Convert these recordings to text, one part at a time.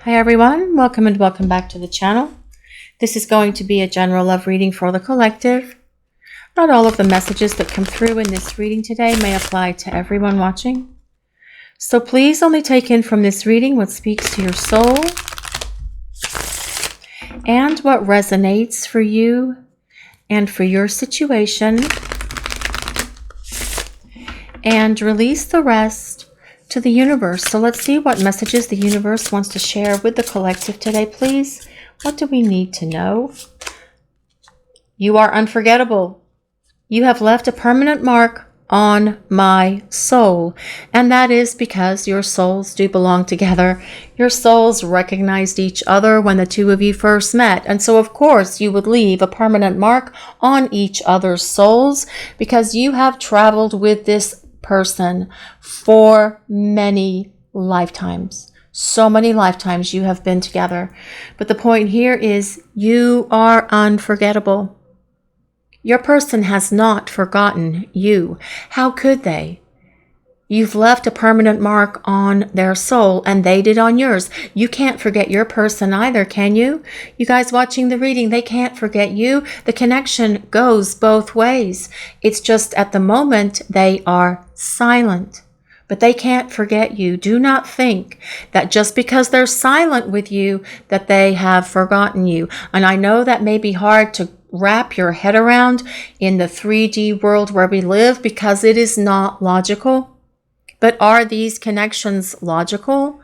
Hi everyone, welcome and welcome back to the channel. This is going to be a general love reading for the collective. Not all of the messages that come through in this reading today may apply to everyone watching. So please only take in from this reading what speaks to your soul and what resonates for you and for your situation, and release the rest to the universe. So let's see what messages the universe wants to share with the collective today, please. What do we need to know? You are unforgettable. You have left a permanent mark on my soul, and that is because your souls do belong together. Your souls recognized each other when the two of you first met, and so of course you would leave a permanent mark on each other's souls because you have traveled with this person for many lifetimes. So many lifetimes you have been together. But the point here is you are unforgettable. Your person has not forgotten you. How could they? You've left a permanent mark on their soul, and they did on yours. You can't forget your person either, can you? You guys watching the reading, they can't forget you. The connection goes both ways. It's just at the moment they are silent. But they can't forget you. Do not think that just because they're silent with you that they have forgotten you. And I know that may be hard to wrap your head around in the 3D world where we live because it is not logical. But are these connections logical?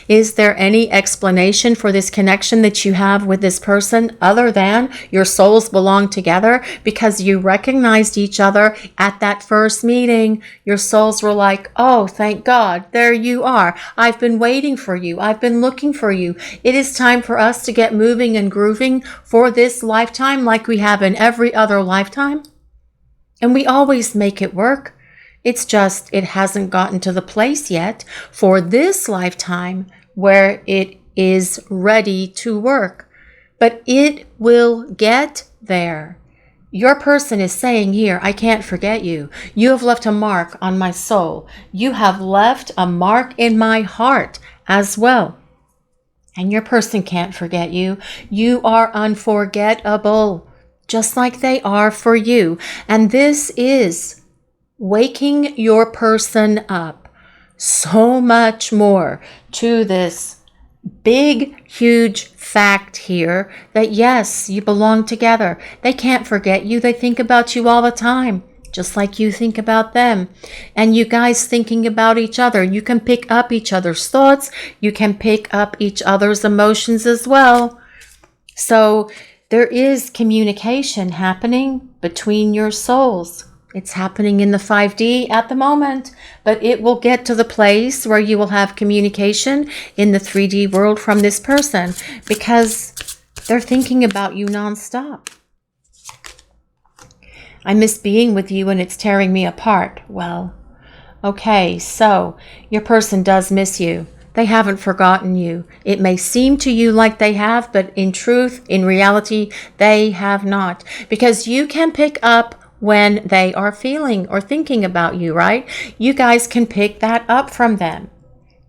Is there any explanation for this connection that you have with this person other than your souls belong together because you recognized each other at that first meeting? Your souls were like, oh, thank God, there you are. I've been waiting for you. I've been looking for you. It is time for us to get moving and grooving for this lifetime like we have in every other lifetime. And we always make it work. It's just it hasn't gotten to the place yet for this lifetime where it is ready to work. But it will get there. Your person is saying here, I can't forget you. You have left a mark on my soul. You have left a mark in my heart as well. And your person can't forget you. You are unforgettable, just like they are for you. And this is waking your person up so much more to this big, huge fact here that yes, you belong together. They can't forget you. They think about you all the time, just like you think about them. And you guys thinking about each other. You can pick up each other's thoughts. You can pick up each other's emotions as well. So there is communication happening between your souls. It's happening in the 5D at the moment, but it will get to the place where you will have communication in the 3D world from this person because they're thinking about you nonstop. I miss being with you and it's tearing me apart. Well, okay, so your person does miss you. They haven't forgotten you. It may seem to you like they have, but in truth, in reality, they have not. Because you can pick up when they are feeling or thinking about you, right? You guys can pick that up from them.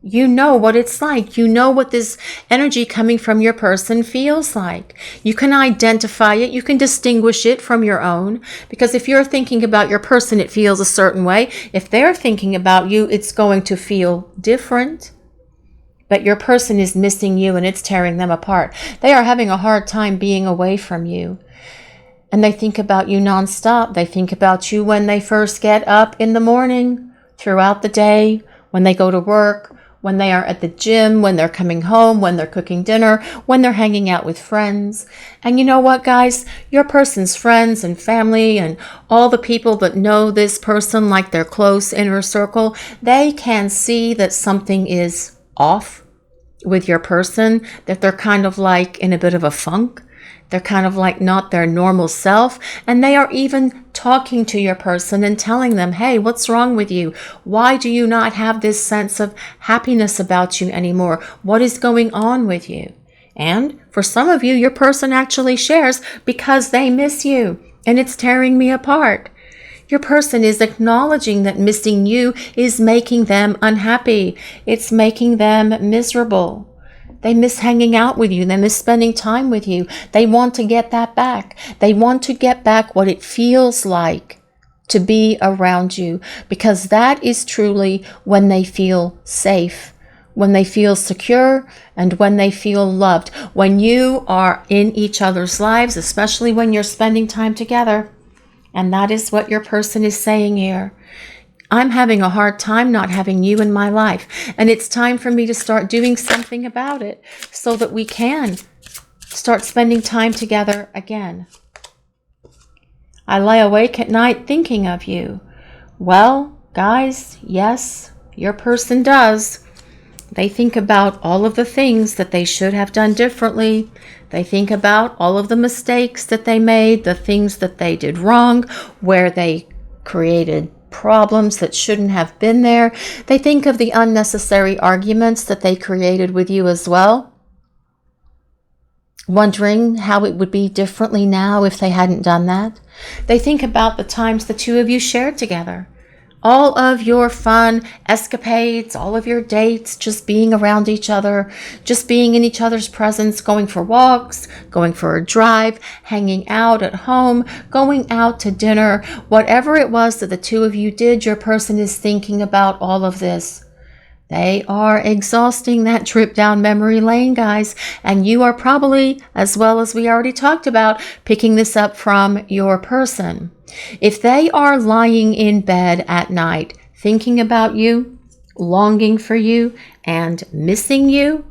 You know what it's like. You know what this energy coming from your person feels like. You can identify it. You can distinguish it from your own. Because if you're thinking about your person, it feels a certain way. If they're thinking about you, it's going to feel different. But your person is missing you and it's tearing them apart. They are having a hard time being away from you. And they think about you nonstop. They think about you when they first get up in the morning, throughout the day, when they go to work, when they are at the gym, when they're coming home, when they're cooking dinner, when they're hanging out with friends. And you know what, guys? Your person's friends and family and all the people that know this person like their close inner circle, they can see that something is off with your person, that they're kind of like in a bit of a funk. They're kind of like not their normal self. And they are even talking to your person and telling them, hey, what's wrong with you? Why do you not have this sense of happiness about you anymore? What is going on with you? And for some of you, your person actually shares because they miss you and it's tearing me apart. Your person is acknowledging that missing you is making them unhappy. It's making them miserable. They miss hanging out with you. They miss spending time with you. They want to get that back. They want to get back what it feels like to be around you, because that is truly when they feel safe, when they feel secure, and when they feel loved. When you are in each other's lives, especially when you're spending time together. And that is what your person is saying here. I'm having a hard time not having you in my life. And it's time for me to start doing something about it so that we can start spending time together again. I lie awake at night thinking of you. Well, guys, yes, your person does. They think about all of the things that they should have done differently. They think about all of the mistakes that they made, the things that they did wrong, where they created problems that shouldn't have been there. They think of the unnecessary arguments that they created with you as well, wondering how it would be differently now if they hadn't done that. They think about the times the two of you shared together. All of your fun escapades, all of your dates, just being around each other, just being in each other's presence, going for walks, going for a drive, hanging out at home, going out to dinner, whatever it was that the two of you did, your person is thinking about all of this. They are exhausting that trip down memory lane, guys, and you are probably, as well as we already talked about, picking this up from your person. If they are lying in bed at night, thinking about you, longing for you, and missing you,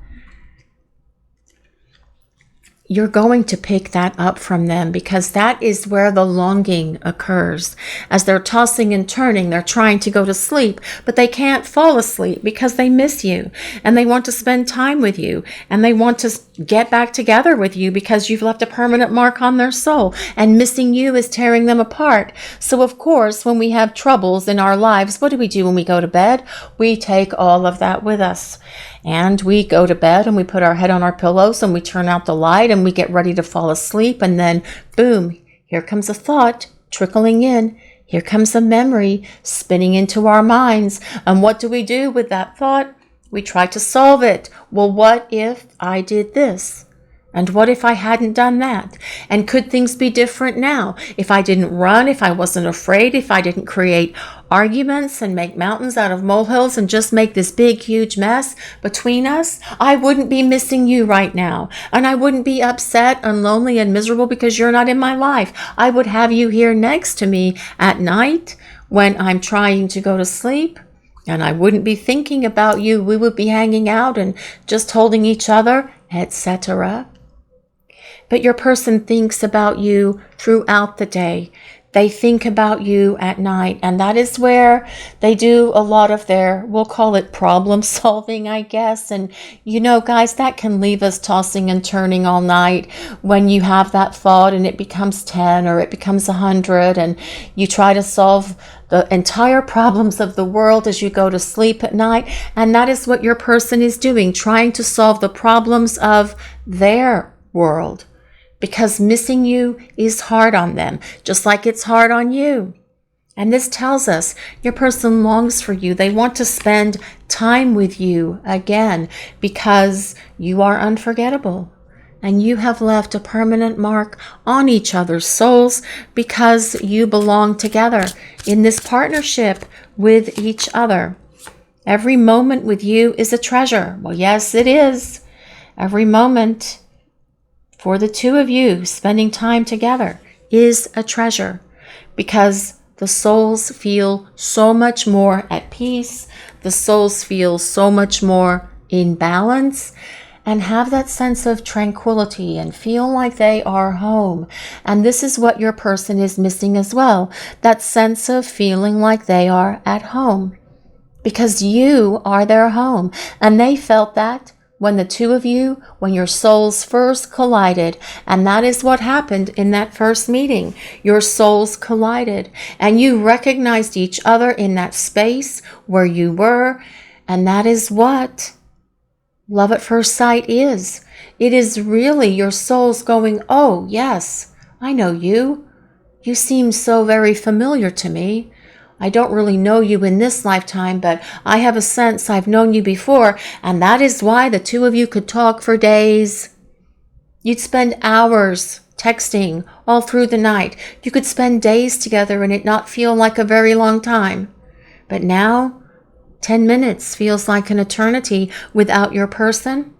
you're going to pick that up from them, because that is where the longing occurs. As they're tossing and turning, they're trying to go to sleep, but they can't fall asleep because they miss you and they want to spend time with you and they want to get back together with you because you've left a permanent mark on their soul, and missing you is tearing them apart. So of course, when we have troubles in our lives, what do we do when we go to bed? We take all of that with us. And we go to bed and we put our head on our pillows and we turn out the light and we get ready to fall asleep. And then, boom, here comes a thought trickling in. Here comes a memory spinning into our minds. And what do we do with that thought? We try to solve it. Well, what if I did this? And what if I hadn't done that? And could things be different now? If I didn't run, if I wasn't afraid, if I didn't create arguments and make mountains out of molehills and just make this big, huge mess between us, I wouldn't be missing you right now. And I wouldn't be upset and lonely and miserable because you're not in my life. I would have you here next to me at night when I'm trying to go to sleep. And I wouldn't be thinking about you. We would be hanging out and just holding each other, etc. But your person thinks about you throughout the day. They think about you at night, and that is where they do a lot of their, we'll call it problem solving, I guess. And you know, guys, that can leave us tossing and turning all night when you have that thought and it becomes 10 or it becomes 100, and you try to solve the entire problems of the world as you go to sleep at night. And that is what your person is doing, trying to solve the problems of their world. Because missing you is hard on them, just like it's hard on you. And this tells us your person longs for you. They want to spend time with you again because you are unforgettable. And you have left a permanent mark on each other's souls because you belong together in this partnership with each other. Every moment with you is a treasure. Well, yes, it is. Every moment for the two of you spending time together is a treasure, because the souls feel so much more at peace. The souls feel so much more in balance and have that sense of tranquility and feel like they are home. And this is what your person is missing as well, that sense of feeling like they are at home, because you are their home. And they felt that when the two of you, when your souls first collided. And that is what happened in that first meeting. Your souls collided and you recognized each other in that space where you were. And that is what love at first sight is. It is really your souls going, oh, yes, I know you. You seem so very familiar to me. I don't really know you in this lifetime, but I have a sense I've known you before, and that is why the two of you could talk for days. You'd spend hours texting all through the night. You could spend days together and it not feel like a very long time. But now, 10 minutes feels like an eternity without your person.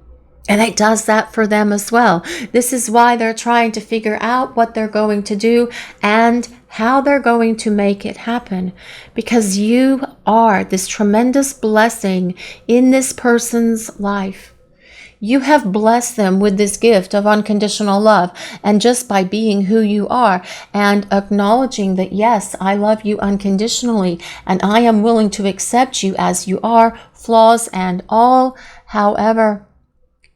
And it does that for them as well. This is why they're trying to figure out what they're going to do and how they're going to make it happen. Because you are this tremendous blessing in this person's life. You have blessed them with this gift of unconditional love. And just by being who you are and acknowledging that, yes, I love you unconditionally and I am willing to accept you as you are, flaws and all. However,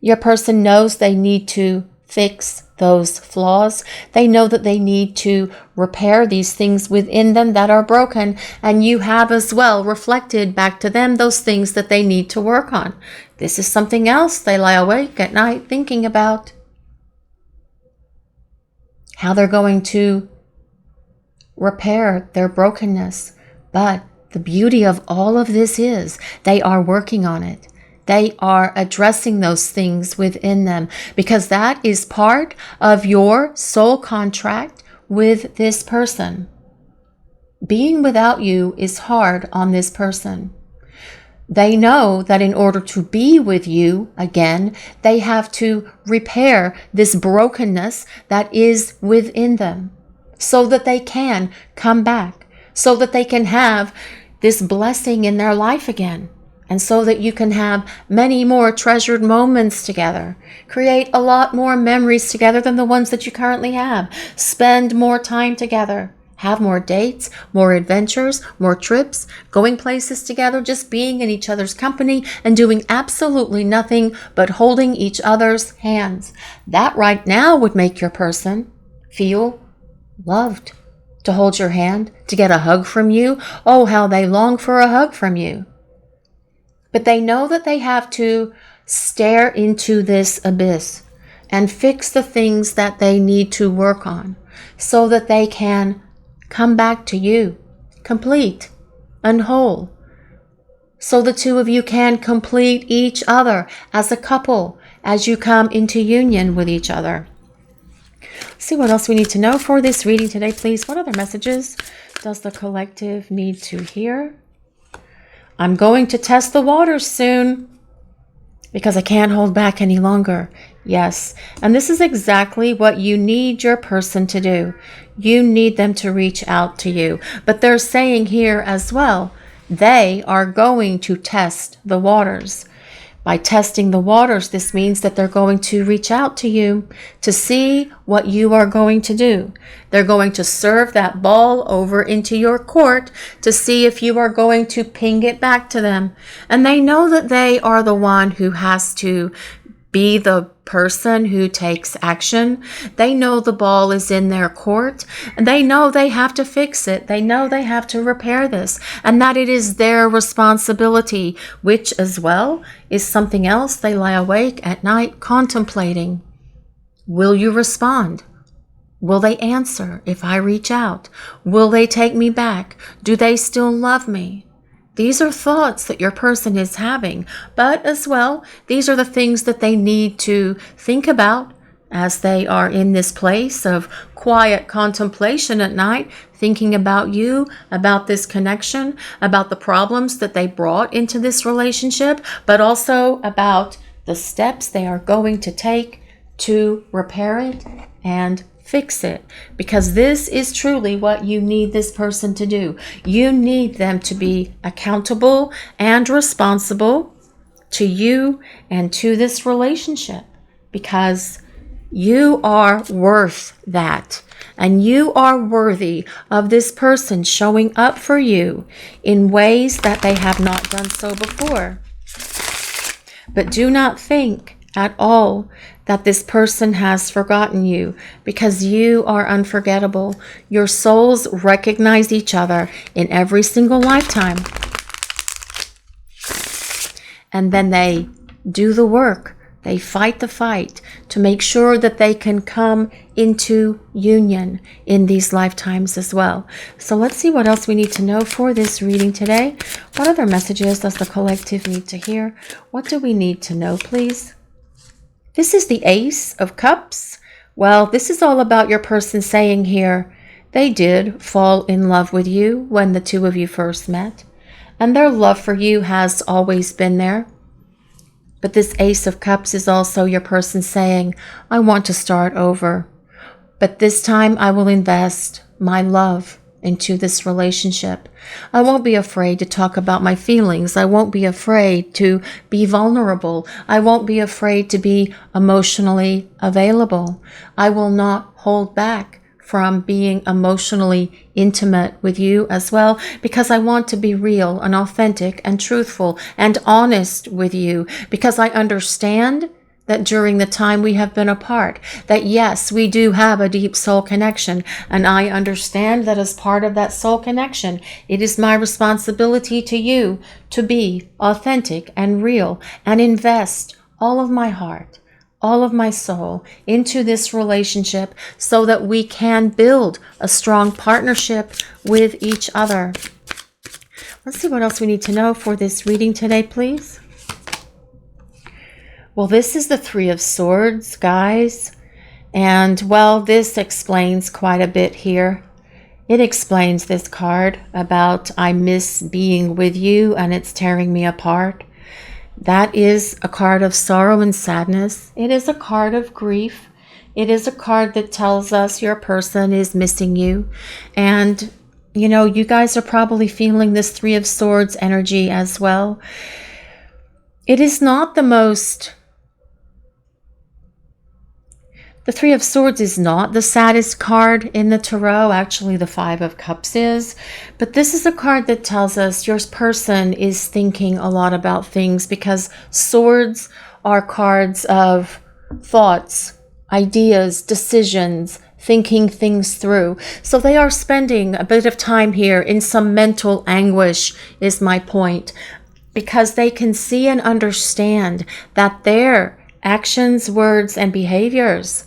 your person knows they need to fix those flaws. They know that they need to repair these things within them that are broken. And you have as well reflected back to them those things that they need to work on. This is something else they lie awake at night thinking about. How they're going to repair their brokenness. But the beauty of all of this is they are working on it. They are addressing those things within them because that is part of your soul contract with this person. Being without you is hard on this person. They know that in order to be with you again, they have to repair this brokenness that is within them so that they can come back, so that they can have this blessing in their life again. And so that you can have many more treasured moments together. Create a lot more memories together than the ones that you currently have. Spend more time together. Have more dates, more adventures, more trips, going places together, just being in each other's company and doing absolutely nothing but holding each other's hands. That right now would make your person feel loved. To hold your hand, to get a hug from you. Oh, how they long for a hug from you. But they know that they have to stare into this abyss and fix the things that they need to work on so that they can come back to you, complete and whole. So the two of you can complete each other as a couple as you come into union with each other. Let's see what else we need to know for this reading today, please. What other messages does the collective need to hear? I'm going to test the waters soon because I can't hold back any longer. Yes, and this is exactly what you need your person to do. You need them to reach out to you. But they're saying here as well, they are going to test the waters. By testing the waters, this means that they're going to reach out to you to see what you are going to do. They're going to serve that ball over into your court to see if you are going to ping it back to them. And they know that they are the one who has to be the person who takes action. They know the ball is in their court and they know they have to fix it. They know they have to repair this and that it is their responsibility, which as well is something else they lie awake at night contemplating. Will you respond? Will they answer if I reach out? Will they take me back? Do they still love me? These are thoughts that your person is having, but as well, these are the things that they need to think about as they are in this place of quiet contemplation at night, thinking about you, about this connection, about the problems that they brought into this relationship, but also about the steps they are going to take to repair it and fix it, because this is truly what you need this person to do. You need them to be accountable and responsible to you and to this relationship, because you are worth that. And you are worthy of this person showing up for you in ways that they have not done so before. But do not think at all that this person has forgotten you, because you are unforgettable. Your souls recognize each other in every single lifetime. And then they do the work They fight the fight to make sure that they can come into union in these lifetimes as well. So let's see what else we need to know for this reading today. What other messages does the collective need to hear? What do we need to know, please? This is the Ace of Cups. Well, this is all about your person saying here, they did fall in love with you when the two of you first met, and their love for you has always been there. But this Ace of Cups is also your person saying, I want to start over. But this time I will invest my love into this relationship. I won't be afraid to talk about my feelings. I won't be afraid to be vulnerable. I won't be afraid to be emotionally available. I will not hold back from being emotionally intimate with you as well, because I want to be real and authentic and truthful and honest with you, because I understand that during the time we have been apart, that yes, we do have a deep soul connection, and I understand that as part of that soul connection, it is my responsibility to you to be authentic and real and invest all of my heart, all of my soul into this relationship so that we can build a strong partnership with each other. Let's see what else we need to know for this reading today, please. Well, this is the Three of Swords, guys. And, well, this explains quite a bit here. It explains this card about I miss being with you and it's tearing me apart. That is a card of sorrow and sadness. It is a card of grief. It is a card that tells us your person is missing you. And, you know, you guys are probably feeling this Three of Swords energy as well. It is not the most... The Three of Swords is not the saddest card in the tarot. Actually, the Five of Cups is. But this is a card that tells us your person is thinking a lot about things, because swords are cards of thoughts, ideas, decisions, thinking things through. So they are spending a bit of time here in some mental anguish, is my point, because they can see and understand that their actions, words, and behaviors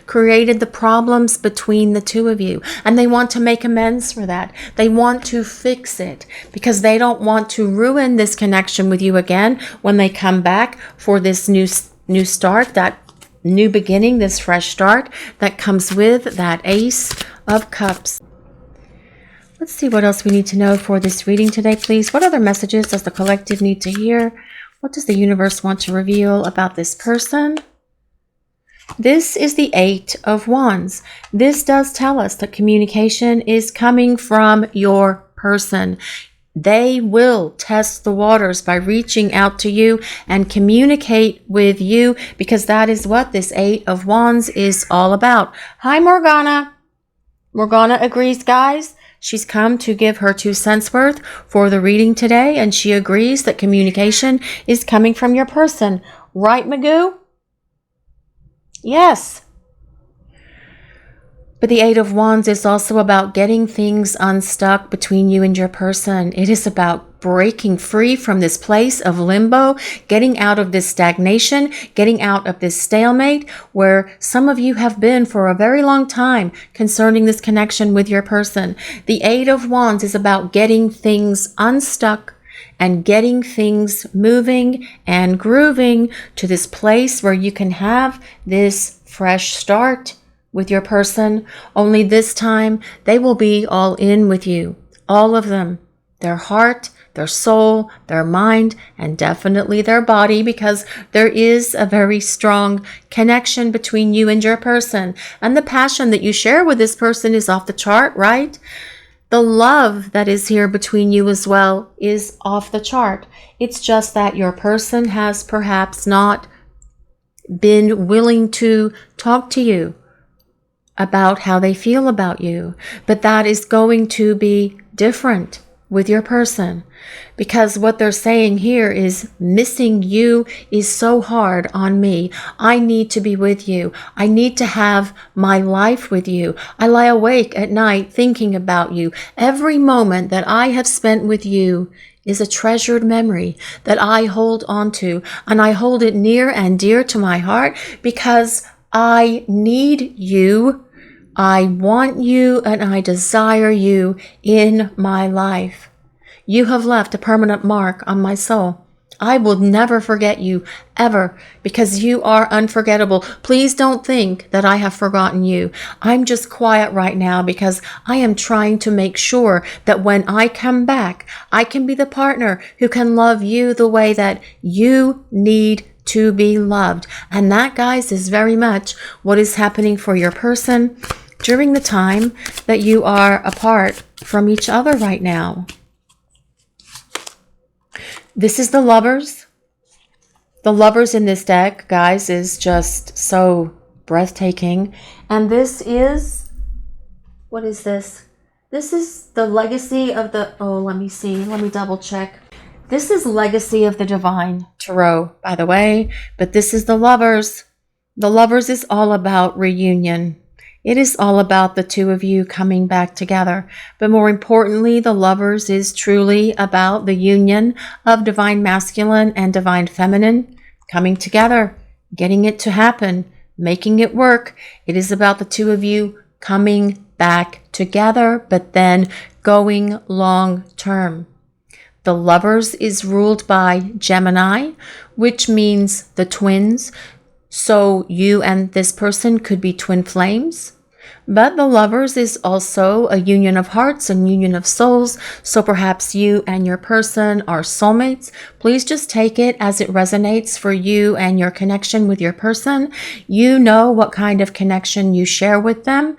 created the problems between the two of you. And they want to make amends for that. They want to fix it because they don't want to ruin this connection with you again when they come back for this new start, that new beginning, this fresh start that comes with that Ace of Cups. Let's see what else we need to know for this reading today, please. What other messages does the collective need to hear? What does the universe want to reveal about this person? This is the Eight of Wands. This does tell us that communication is coming from your person. They will test the waters by reaching out to you and communicate with you, because that is what this Eight of Wands is all about. Hi, Morgana. Morgana agrees, guys. She's come to give her 2 cents worth for the reading today, and she agrees that communication is coming from your person. Right, Magoo? Yes. But the Eight of Wands is also about getting things unstuck between you and your person. It is about breaking free from this place of limbo, getting out of this stagnation, getting out of this stalemate where some of you have been for a very long time concerning this connection with your person. The Eight of Wands is about getting things unstuck and getting things moving and grooving to this place where you can have this fresh start with your person. Only this time they will be all in with you, all of them, their heart, their soul, their mind, and definitely their body, because there is a very strong connection between you and your person, and the passion that you share with this person is off the chart, right? The love that is here between you as well is off the chart. It's just that your person has perhaps not been willing to talk to you about how they feel about you. But that is going to be different with your person, because what they're saying here is missing you is so hard on me. I need to be with you. I need to have my life with you. I lie awake at night thinking about you. Every moment that I have spent with you is a treasured memory that I hold on to, and I hold it near and dear to my heart because I need you, I want you, and I desire you in my life. You have left a permanent mark on my soul. I will never forget you, ever, because you are unforgettable. Please don't think that I have forgotten you. I'm just quiet right now because I am trying to make sure that when I come back, I can be the partner who can love you the way that you need to be loved. And that, guys, is very much what is happening for your person during the time that you are apart from each other right now. This is the Lovers. The Lovers in this deck, guys, is just so breathtaking. And this is, what is this? This is the Legacy of the, oh, let me see. Let me double check. This is Legacy of the Divine Tarot, by the way. But this is the Lovers. The Lovers is all about reunion. It is all about the two of you coming back together. But more importantly, the Lovers is truly about the union of divine masculine and divine feminine coming together, getting it to happen, making it work. It is about the two of you coming back together, but then going long term. The Lovers is ruled by Gemini, which means the twins. So you and this person could be twin flames. But the Lovers is also a union of hearts and union of souls. So perhaps you and your person are soulmates. Please just take it as it resonates for you and your connection with your person. You know what kind of connection you share with them.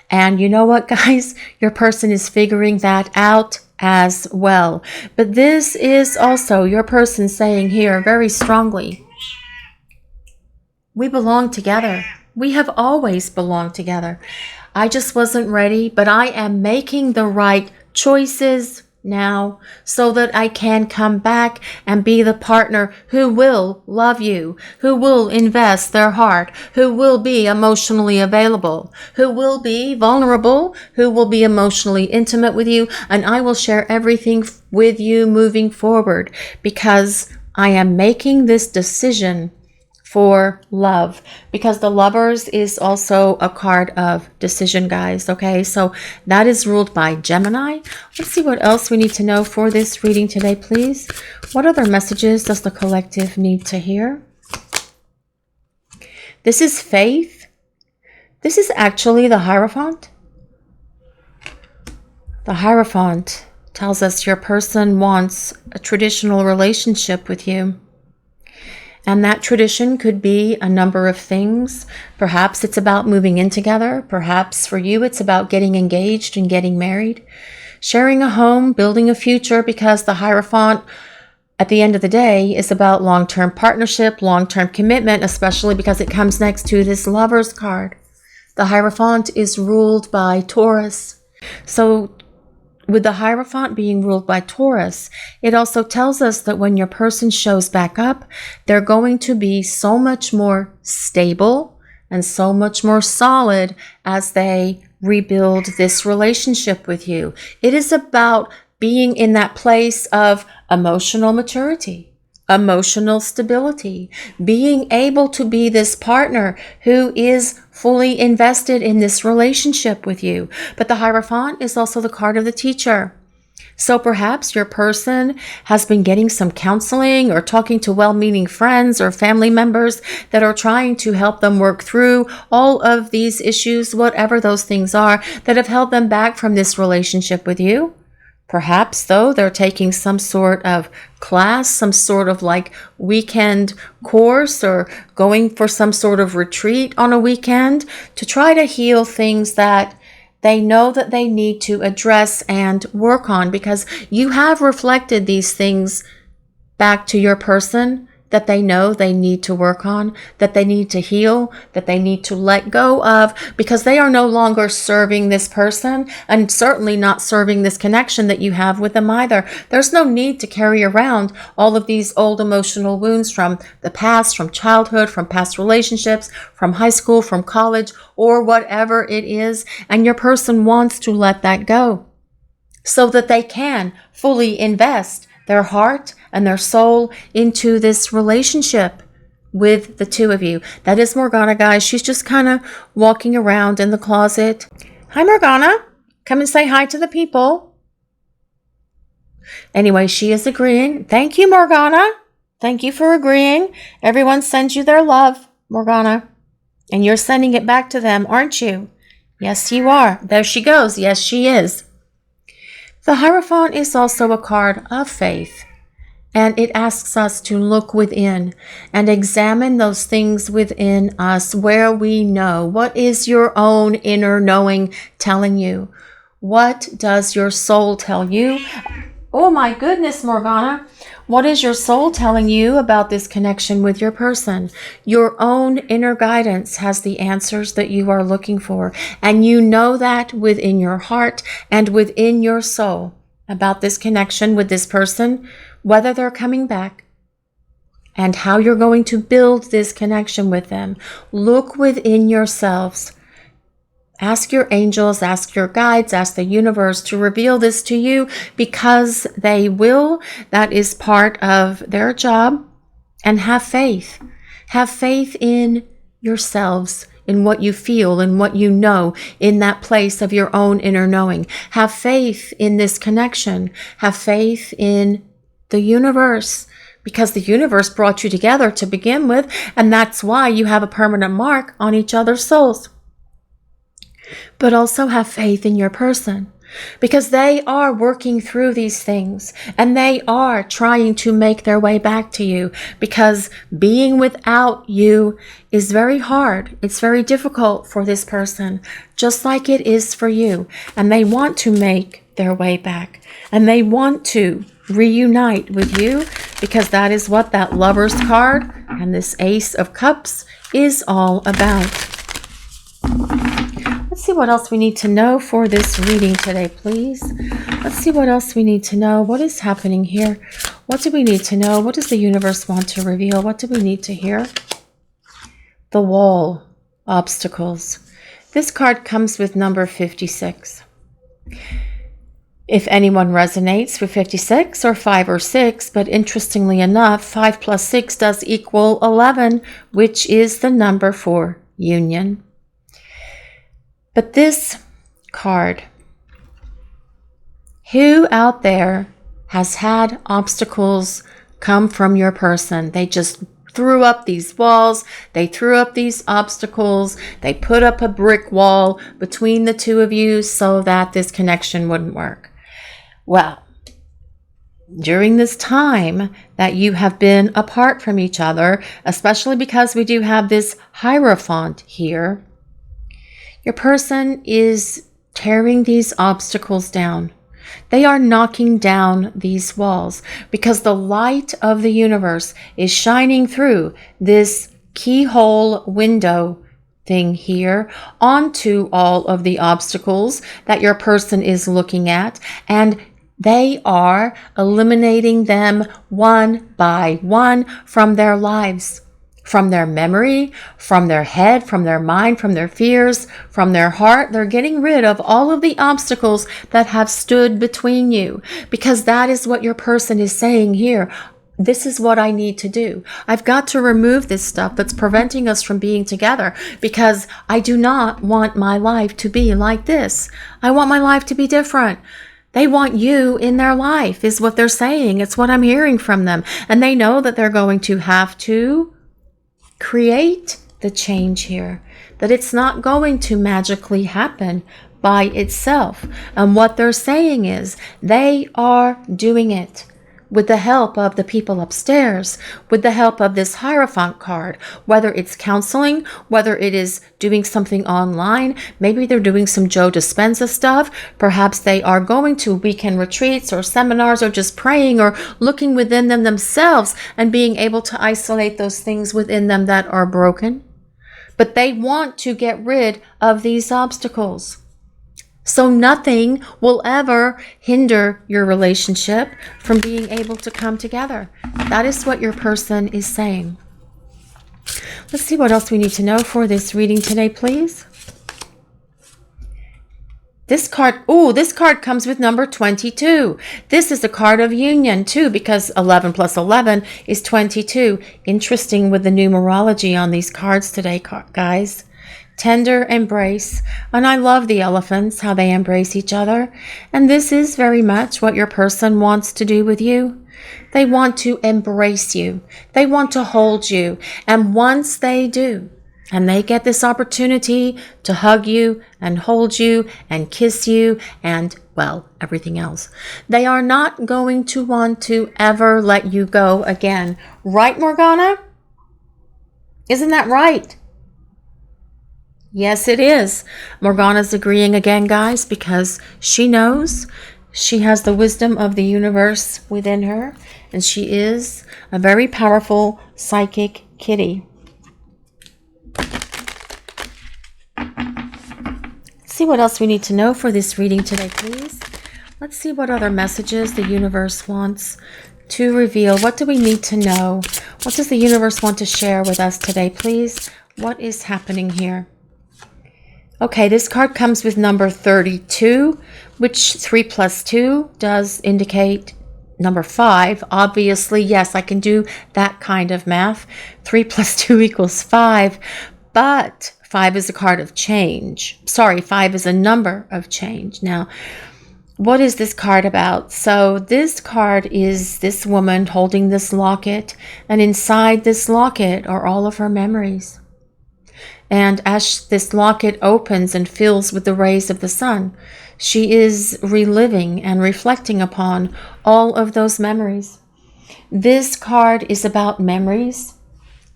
And you know what, guys? Your person is figuring that out as well. But this is also your person saying here very strongly, we belong together. We have always belonged together. I just wasn't ready, but I am making the right choices now so that I can come back and be the partner who will love you, who will invest their heart, who will be emotionally available, who will be vulnerable, who will be emotionally intimate with you, and I will share everything with you moving forward because I am making this decision for love, because the Lovers is also a card of decision, guys. Okay, so that is ruled by Gemini. Let's see what else we need to know for this reading today, please. What other messages does the collective need to hear? This is Faith. This is actually the Hierophant. The Hierophant tells us your person wants a traditional relationship with you. And that tradition could be a number of things. Perhaps it's about moving in together. Perhaps for you, it's about getting engaged and getting married, sharing a home, building a future, because the Hierophant, at the end of the day, is about long-term partnership, long-term commitment, especially because it comes next to this Lovers card. The Hierophant is ruled by Taurus. So with the Hierophant being ruled by Taurus, it also tells us that when your person shows back up, they're going to be so much more stable and so much more solid as they rebuild this relationship with you. It is about being in that place of emotional maturity, emotional stability, being able to be this partner who is fully invested in this relationship with you. But the Hierophant is also the card of the teacher. So perhaps your person has been getting some counseling or talking to well-meaning friends or family members that are trying to help them work through all of these issues, whatever those things are, that have held them back from this relationship with you. Perhaps, though, they're taking some sort of class, some sort of like weekend course, or going for some sort of retreat on a weekend to try to heal things that they know that they need to address and work on, because you have reflected these things back to your person that they know they need to work on, that they need to heal, that they need to let go of, because they are no longer serving this person and certainly not serving this connection that you have with them either. There's no need to carry around all of these old emotional wounds from the past, from childhood, from past relationships, from high school, from college, or whatever it is. And your person wants to let that go so that they can fully invest their heart and their soul into this relationship with the two of you. That is Morgana, guys. She's just kind of walking around in the closet. Hi, Morgana. Come and say hi to the people. Anyway, she is agreeing. Thank you, Morgana. Thank you for agreeing. Everyone sends you their love, Morgana. And you're sending it back to them, aren't you? Yes, you are. There she goes. Yes, she is. The Hierophant is also a card of faith. And it asks us to look within and examine those things within us where we know. What is your own inner knowing telling you? What does your soul tell you? Oh my goodness, Morgana. What is your soul telling you about this connection with your person? Your own inner guidance has the answers that you are looking for. And you know that within your heart and within your soul about this connection with this person, whether they're coming back, and how you're going to build this connection with them. Look within yourselves. Ask your angels, ask your guides, ask the universe to reveal this to you, because they will. That is part of their job. And have faith. Have faith in yourselves, in what you feel and what you know in that place of your own inner knowing. Have faith in this connection. Have faith in the universe, because the universe brought you together to begin with, and that's why you have a permanent mark on each other's souls. But also have faith in your person, because they are working through these things and they are trying to make their way back to you, because being without you is very hard. It's very difficult for this person, just like it is for you. And they want to make their way back, and they want to reunite with you, because that is what that Lover's card and this Ace of Cups is all about. Let's see what else we need to know for this reading today, please. Let's see what else we need to know. What is happening here? What do we need to know? What does the universe want to reveal? What do we need to hear? The Wall, obstacles. This card comes with number 56. If anyone resonates with 56 or 5 or 6, but interestingly enough, 5 plus 6 does equal 11, which is the number for union. But this card, who out there has had obstacles come from your person? They just threw up these walls, they threw up these obstacles, they put up a brick wall between the two of you so that this connection wouldn't work. Well, during this time that you have been apart from each other, especially because we do have this Hierophant here, your person is tearing these obstacles down. They are knocking down these walls, because the light of the universe is shining through this keyhole window thing here onto all of the obstacles that your person is looking at, and they are eliminating them one by one from their lives, from their memory, from their head, from their mind, from their fears, from their heart. They're getting rid of all of the obstacles that have stood between you, because that is what your person is saying here. This is what I need to do. I've got to remove this stuff that's preventing us from being together, because I do not want my life to be like this. I want my life to be different. They want you in their life, is what they're saying. It's what I'm hearing from them. And they know that they're going to have to create the change here, that it's not going to magically happen by itself. And what they're saying is they are doing it with the help of the people upstairs, with the help of this Hierophant card, whether it's counseling, whether it is doing something online. Maybe they're doing some Joe Dispenza stuff. Perhaps they are going to weekend retreats or seminars, or just praying, or looking within them themselves and being able to isolate those things within them that are broken. But they want to get rid of these obstacles. So nothing will ever hinder your relationship from being able to come together. That is what your person is saying. Let's see what else we need to know for this reading today, please. This card comes with number 22. This is a card of union too, because 11 plus 11 is 22. Interesting with the numerology on these cards today, guys. Tender embrace. And I love the elephants, how they embrace each other. And this is very much what your person wants to do with you. They want to embrace you. They want to hold you. And once they do, and they get this opportunity to hug you and hold you and kiss you and, well, everything else, they are not going to want to ever let you go again. Right, Morgana? Isn't that right? Yes, it is. Morgana's agreeing again, guys, because she knows she has the wisdom of the universe within her, and she is a very powerful psychic kitty. See what else we need to know for this reading today, please. Let's see what other messages the universe wants to reveal. What do we need to know? What does the universe want to share with us today, please? What is happening here? Okay, this card comes with number 32, which 3 plus 2 does indicate number 5. Obviously, yes, I can do that kind of math. 3 plus 2 equals 5, but 5 is a card of change. Sorry, 5 is a number of change. Now, what is this card about? So this card is this woman holding this locket, and inside this locket are all of her memories. And as this locket opens and fills with the rays of the sun, she is reliving and reflecting upon all of those memories. This card is about memories,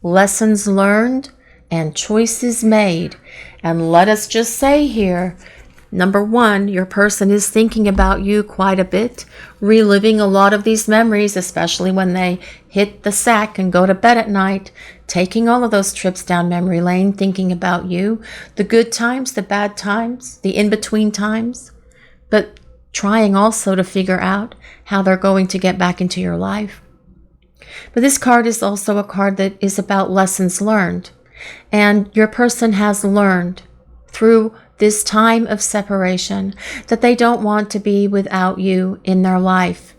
lessons learned, and choices made. And let us just say here, number 1, your person is thinking about you quite a bit, reliving a lot of these memories, especially when they hit the sack and go to bed at night, taking all of those trips down memory lane, thinking about you, the good times, the bad times, the in-between times, but trying also to figure out how they're going to get back into your life. But this card is also a card that is about lessons learned. And your person has learned through this time of separation that they don't want to be without you in their life.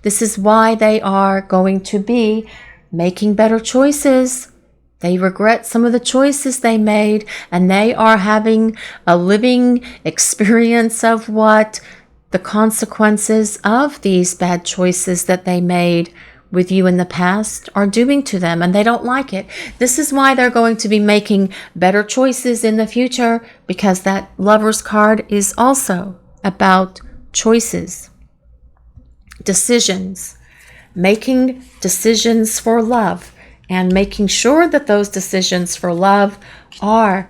This is why they are going to be making better choices. They regret some of the choices they made, and they are having a living experience of what the consequences of these bad choices that they made with you in the past are doing to them, and they don't like it. This is why they're going to be making better choices in the future, because that Lover's card is also about choices, decisions, making decisions for love, and making sure that those decisions for love are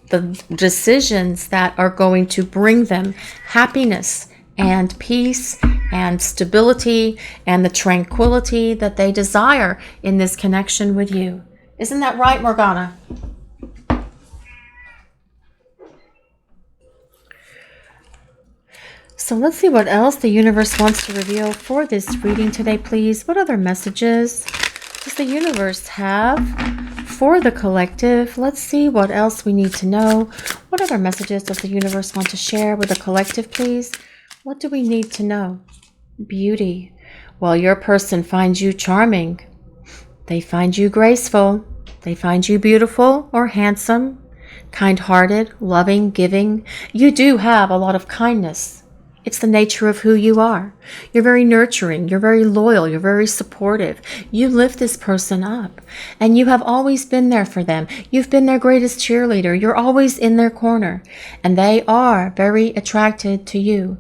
the decisions that are going to bring them happiness and peace and stability and the tranquility that they desire in this connection with you. Isn't that right, Morgana? So let's see what else the universe wants to reveal for this reading today, please. What other messages does the universe have for the collective? Let's see what else we need to know. What other messages does the universe want to share with the collective, please? What do we need to know? Beauty. Well, your person finds you charming. They find you graceful. They find you beautiful or handsome, kind-hearted, loving, giving. You do have a lot of kindness. It's the nature of who you are. You're very nurturing. You're very loyal. You're very supportive. You lift this person up, and you have always been there for them. You've been their greatest cheerleader. You're always in their corner, and they are very attracted to you.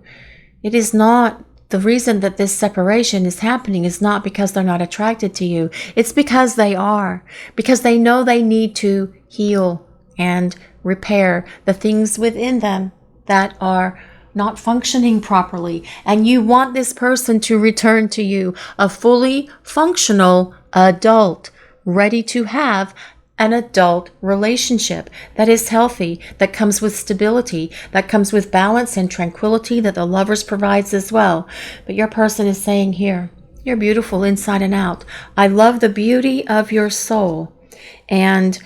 It is not the reason that this separation is happening is not because they're not attracted to you. It's because they are, because they know they need to heal and repair the things within them that are not functioning properly. And you want this person to return to you a fully functional adult, ready to have an adult relationship that is healthy, that comes with stability, that comes with balance and tranquility that the Lovers provides as well. But your person is saying here, you're beautiful inside and out. I love the beauty of your soul. And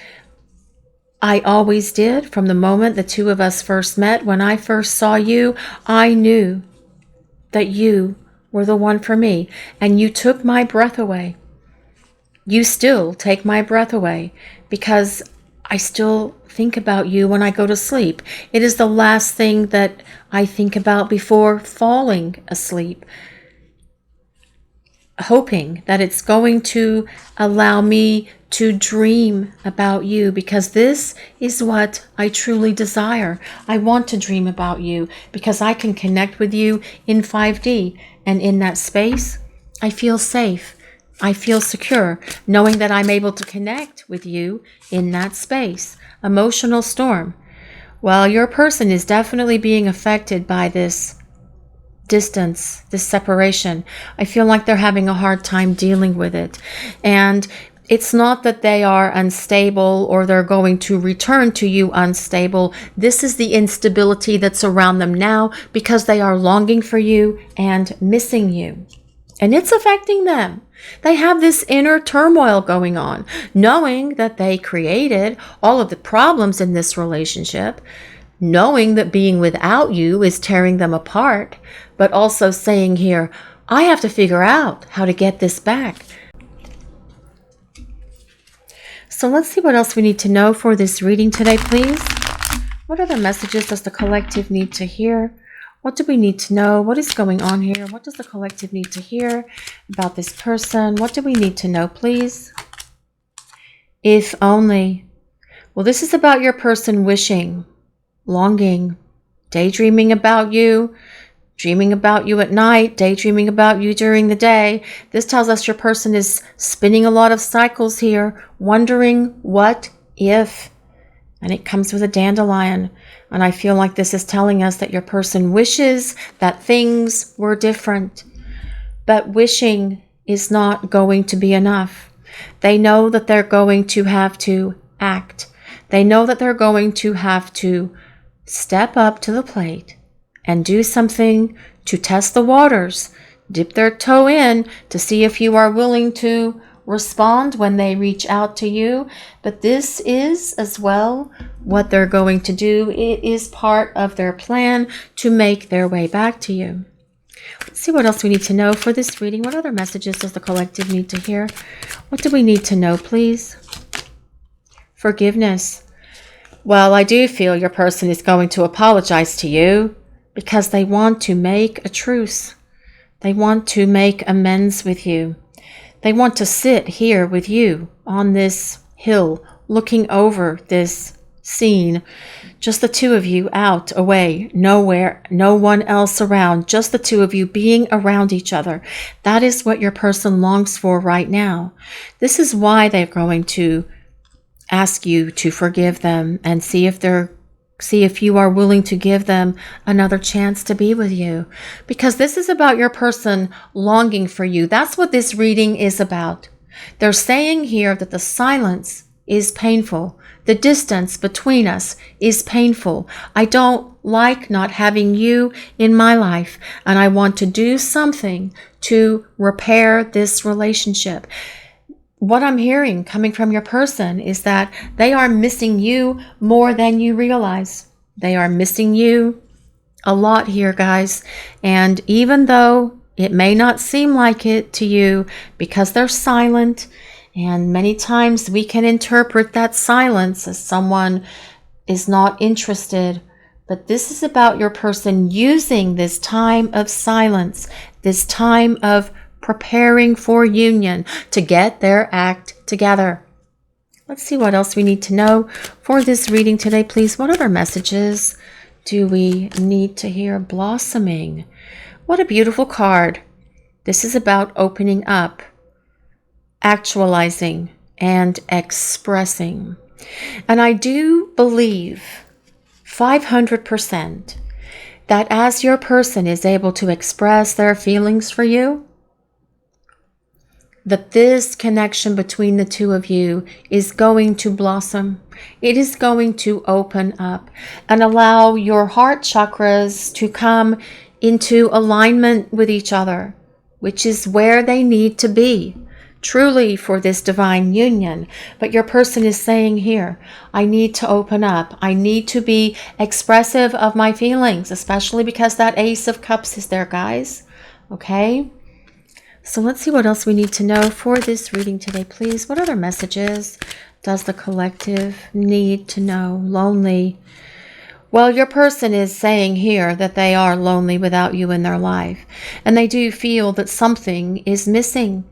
I always did from the moment the two of us first met. When I first saw you, I knew that you were the one for me, and you took my breath away. You still take my breath away because I still think about you when I go to sleep. It is the last thing that I think about before falling asleep, hoping that it's going to allow me to dream about you, because this is what I truly desire. I want to dream about you because I can connect with you in 5D, and in that space, I feel safe. I feel secure knowing that I'm able to connect with you in that space. Emotional storm. Well, your person is definitely being affected by this distance, this separation. I feel like they're having a hard time dealing with it. And it's not that they are unstable or they're going to return to you unstable. This is the instability that's around them now because they are longing for you and missing you. And it's affecting them. They have this inner turmoil going on, knowing that they created all of the problems in this relationship, knowing that being without you is tearing them apart, but also saying here, I have to figure out how to get this back. So let's see what else we need to know for this reading today, please. What other messages does the collective need to hear? What do we need to know? What is going on here? What does the collective need to hear about this person? What do we need to know, please? If only. Well, this is about your person wishing, longing, daydreaming about you, dreaming about you at night, daydreaming about you during the day. This tells us your person is spinning a lot of cycles here, wondering what if. And it comes with a dandelion. And I feel like this is telling us that your person wishes that things were different. But wishing is not going to be enough. They know that they're going to have to act. They know that they're going to have to step up to the plate and do something to test the waters, dip their toe in to see if you are willing to respond when they reach out to you. But this is as well what they're going to do. It is part of their plan to make their way back to you. Let's see what else we need to know for this reading. What other messages does the collective need to hear? What do we need to know, please? Forgiveness. Well, I do feel your person is going to apologize to you because they want to make a truce. They want to make amends with you. They want to sit here with you on this hill, looking over this scene, just the two of you out, away, nowhere, no one else around, just the two of you being around each other. That is what your person longs for right now. This is why they're going to ask you to forgive them and see if you are willing to give them another chance to be with you. Because this is about your person longing for you. That's what this reading is about. They're saying here that the silence is painful. The distance between us is painful. I don't like not having you in my life, and I want to do something to repair this relationship. What I'm hearing coming from your person is that they are missing you more than you realize. They are missing you a lot here, guys. And even though it may not seem like it to you because they're silent, and many times we can interpret that silence as someone is not interested, but this is about your person using this time of silence, this time of preparing for union to get their act together. Let's see what else we need to know for this reading today, please. What other messages do we need to hear? Blossoming. What a beautiful card. This is about opening up, actualizing, and expressing. And I do believe 500% that as your person is able to express their feelings for you, that this connection between the two of you is going to blossom. It is going to open up and allow your heart chakras to come into alignment with each other, which is where they need to be truly for this divine union. But your person is saying here, I need to open up. I need to be expressive of my feelings, especially because that Ace of Cups is there, guys. Okay? So let's see what else we need to know for this reading today, please. What other messages does the collective need to know? Lonely. Well, your person is saying here that they are lonely without you in their life. And they do feel that something is missing.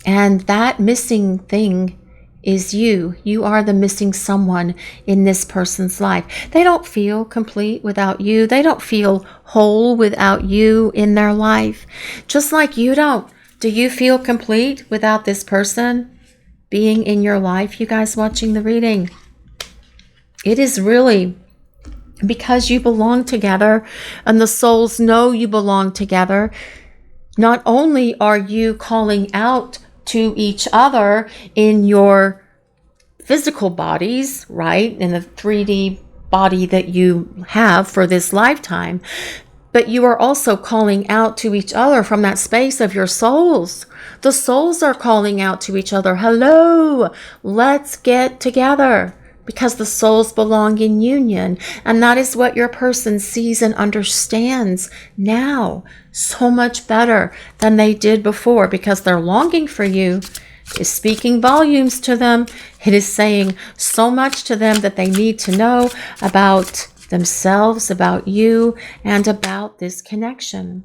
And that missing thing is you. You are the missing someone in this person's life. They don't feel complete without you. They don't feel whole without you in their life. Just like you don't. Do you feel complete without this person being in your life, you guys watching the reading? It is really because you belong together and the souls know you belong together. Not only are you calling out to each other in your physical bodies, right, in the 3D body that you have for this lifetime, but you are also calling out to each other from that space of your souls. The souls are calling out to each other, hello, let's get together. Because the souls belong in union. And that is what your person sees and understands now so much better than they did before, because their longing for you is speaking volumes to them. It is saying so much to them that they need to know about themselves, about you, and about this connection.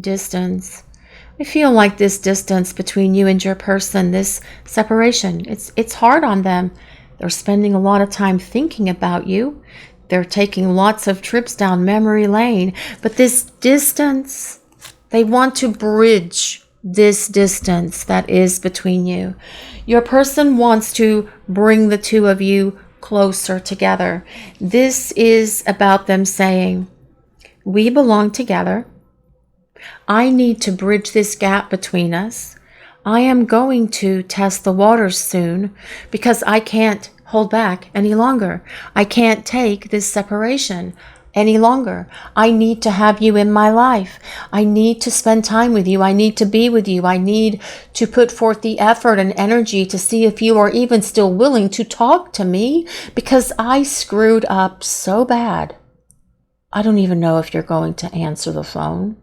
Distance. I feel like this distance between you and your person, this separation, it's hard on them. They're spending a lot of time thinking about you. They're taking lots of trips down memory lane. But this distance, they want to bridge this distance that is between you. Your person wants to bring the two of you closer together. This is about them saying, we belong together. I need to bridge this gap between us. I am going to test the waters soon because I can't hold back any longer. I can't take this separation any longer. I need to have you in my life. I need to spend time with you. I need to be with you. I need to put forth the effort and energy to see if you are even still willing to talk to me, because I screwed up so bad. I don't even know if you're going to answer the phone.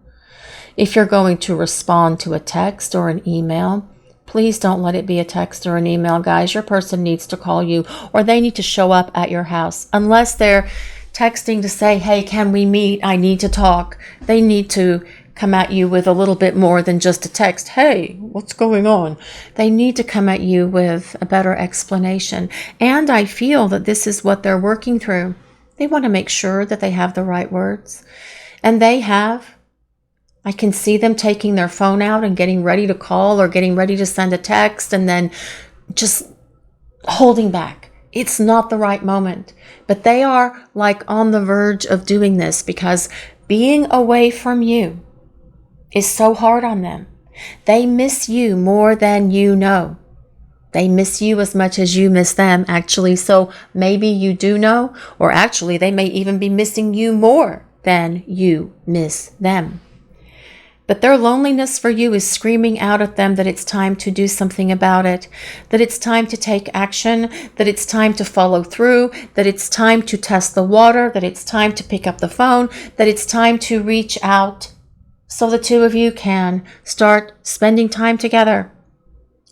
If you're going to respond to a text or an email, please don't let it be a text or an email, guys. Your person needs to call you, or they need to show up at your house. Unless they're texting to say, hey, can we meet? I need to talk. They need to come at you with a little bit more than just a text. Hey, what's going on? They need to come at you with a better explanation. And I feel that this is what they're working through. They want to make sure that they have the right words. And they have. I can see them taking their phone out and getting ready to call or getting ready to send a text and then just holding back. It's not the right moment. But they are like on the verge of doing this because being away from you is so hard on them. They miss you more than you know. They miss you as much as you miss them, actually. So maybe you do know, or actually they may even be missing you more than you miss them. But their loneliness for you is screaming out at them that it's time to do something about it, that it's time to take action, that it's time to follow through, that it's time to test the water, that it's time to pick up the phone, that it's time to reach out so the two of you can start spending time together,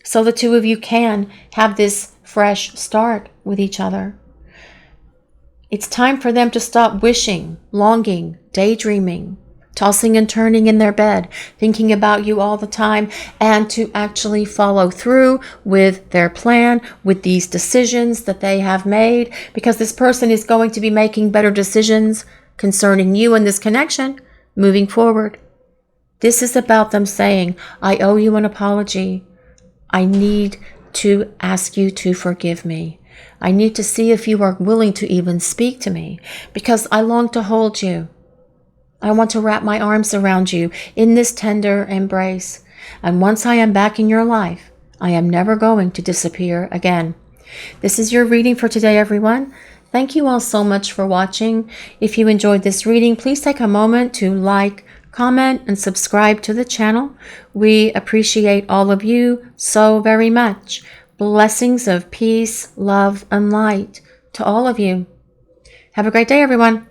so the two of you can have this fresh start with each other. It's time for them to stop wishing, longing, daydreaming, tossing and turning in their bed, thinking about you all the time, and to actually follow through with their plan, with these decisions that they have made, because this person is going to be making better decisions concerning you and this connection moving forward. This is about them saying, I owe you an apology. I need to ask you to forgive me. I need to see if you are willing to even speak to me, because I long to hold you. I want to wrap my arms around you in this tender embrace. And once I am back in your life, I am never going to disappear again. This is your reading for today, everyone. Thank you all so much for watching. If you enjoyed this reading, please take a moment to like, comment, and subscribe to the channel. We appreciate all of you so very much. Blessings of peace, love, and light to all of you. Have a great day, everyone.